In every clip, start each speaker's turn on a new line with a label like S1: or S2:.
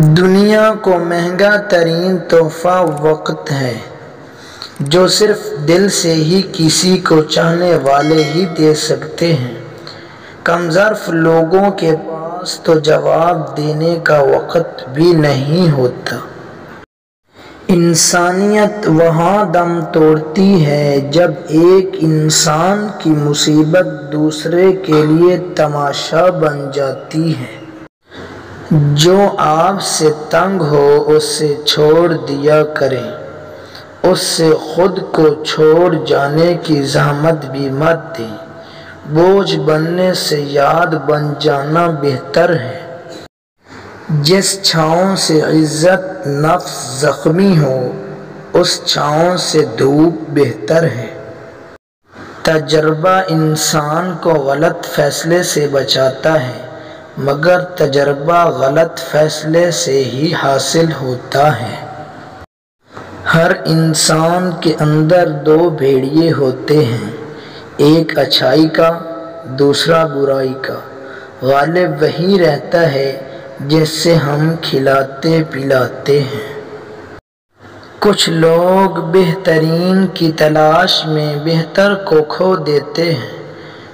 S1: دنیا کو مہنگا ترین تحفہ وقت ہے، جو صرف دل سے ہی کسی کو چاہنے والے ہی دے سکتے ہیں۔ کم ظرف لوگوں کے پاس تو جواب دینے کا وقت بھی نہیں ہوتا۔ انسانیت وہاں دم توڑتی ہے جب ایک انسان کی مصیبت دوسرے کے لیے تماشا بن جاتی ہے۔ جو آپ سے تنگ ہو اسے چھوڑ دیا کریں، اس سے خود کو چھوڑ جانے کی زحمت بھی مت دیں۔ بوجھ بننے سے یاد بن جانا بہتر ہے۔ جس چھاؤں سے عزت نفس زخمی ہو، اس چھاؤں سے دھوپ بہتر ہے۔ تجربہ انسان کو غلط فیصلے سے بچاتا ہے، مگر تجربہ غلط فیصلے سے ہی حاصل ہوتا ہے۔ ہر انسان کے اندر دو بھیڑیے ہوتے ہیں، ایک اچھائی کا، دوسرا برائی کا۔ غالب وہی رہتا ہے جس سے ہم کھلاتے پلاتے ہیں۔ کچھ لوگ بہترین کی تلاش میں بہتر کو کھو دیتے ہیں۔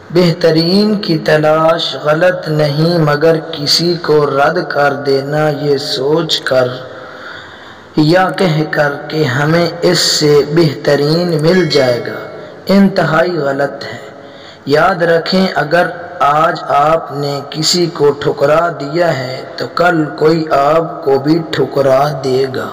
S1: بہترین کی تلاش غلط نہیں، مگر کسی کو رد کر دینا یہ سوچ کر یا کہہ کر کہ ہمیں اس سے بہترین مل جائے گا، انتہائی غلط ہے۔ یاد رکھیں، اگر آج آپ نے کسی کو ٹھکرا دیا ہے تو کل کوئی آپ کو بھی ٹھکرا دے گا۔